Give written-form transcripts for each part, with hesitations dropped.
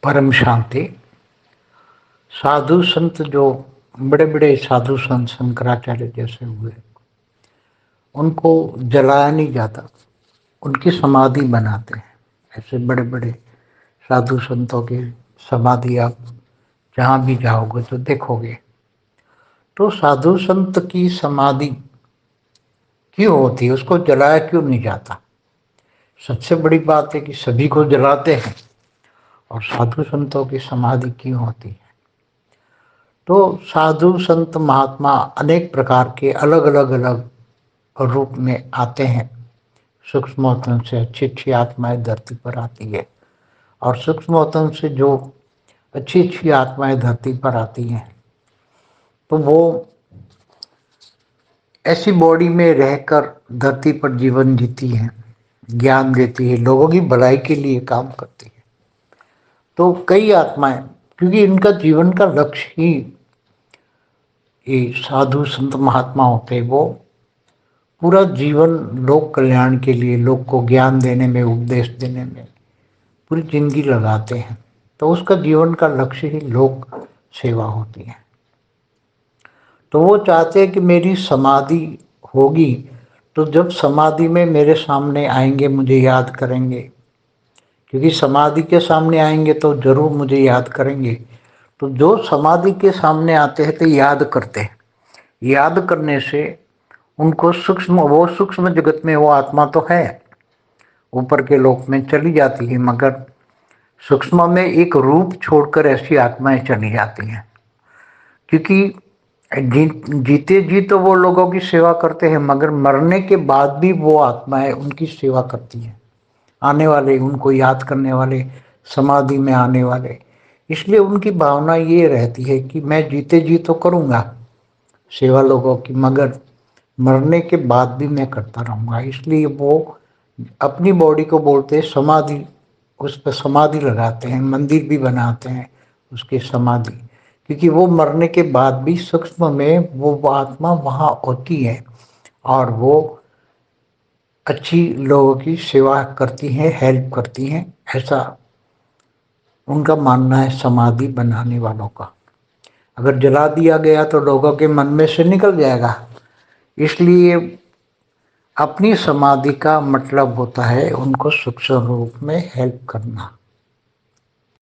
परम शांति। साधु संत जो बड़े बड़े साधु संत शंकराचार्य जैसे हुए, उनको जलाया नहीं जाता, उनकी समाधि बनाते हैं। ऐसे बड़े बड़े साधु संतों की समाधि आप जहाँ भी जाओगे तो देखोगे। तो साधु संत की समाधि क्यों होती है, उसको जलाया क्यों नहीं जाता? सबसे बड़ी बात है कि सभी को जलाते हैं, और साधु संतों की समाधि क्यों होती है? तो साधु संत महात्मा अनेक प्रकार के अलग अलग रूप में आते हैं। सूक्ष्म से अच्छी अच्छी आत्माएं धरती पर आती है, और सूक्ष्म से जो अच्छी अच्छी आत्माएं धरती पर आती हैं तो वो ऐसी बॉडी में रहकर धरती पर जीवन जीती हैं, ज्ञान देती है, लोगों की भलाई के लिए काम करती है। तो कई आत्माएं, क्योंकि इनका जीवन का लक्ष्य ही ये साधु संत महात्मा होते हैं, वो पूरा जीवन लोक कल्याण के लिए, लोग को ज्ञान देने में, उपदेश देने में पूरी जिंदगी लगाते हैं। तो उसका जीवन का लक्ष्य ही लोक सेवा होती है। तो वो चाहते हैं कि मेरी समाधि होगी, तो जब समाधि में मेरे सामने आएंगे मुझे याद करेंगे, क्योंकि समाधि के सामने आएंगे तो जरूर मुझे याद करेंगे। तो जो समाधि के सामने आते हैं तो याद करते हैं, याद करने से उनको वो सूक्ष्म जगत में वो आत्मा तो है, ऊपर के लोक में चली जाती है, मगर सूक्ष्म में एक रूप छोड़कर ऐसी आत्माएं चली जाती हैं। क्योंकि जीते जी तो वो लोगों की सेवा करते हैं, मगर मरने के बाद भी वो आत्माएं उनकी सेवा करती हैं, आने वाले उनको याद करने वाले, समाधि में आने वाले। इसलिए उनकी भावना ये रहती है कि मैं जीते जी तो करूँगा सेवा लोगों की, मगर मरने के बाद भी मैं करता रहूँगा। इसलिए वो अपनी बॉडी को बोलते हैं समाधि, उस पर समाधि लगाते हैं, मंदिर भी बनाते हैं उसकी समाधि, क्योंकि वो मरने के बाद भी सूक्ष्म में वो आत्मा वहाँ होती है और वो अच्छी लोगों की सेवा करती हैं, हेल्प करती हैं। ऐसा उनका मानना है समाधि बनाने वालों का। अगर जला दिया गया तो लोगों के मन में से निकल जाएगा। इसलिए अपनी समाधि का मतलब होता है उनको सूक्ष्म रूप में हेल्प करना।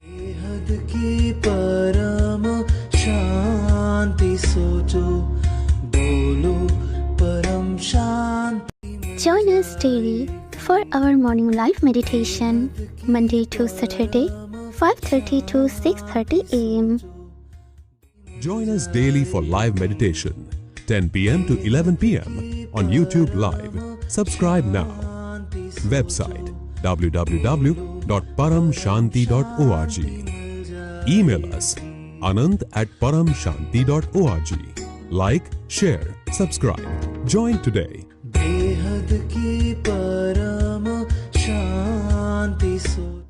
बेहद की परम शांति सोचो, बोलो परम शांति। Join us daily for our morning live meditation, Monday to Saturday, 5:30 to 6:30 a.m. Join us daily for live meditation, 10 p.m. to 11 p.m. on YouTube Live. Subscribe now. Website www.paramshanti.org. Email us anant@paramshanti.org. Like, share, subscribe. Join today. बेहद की परम शांति सोचो।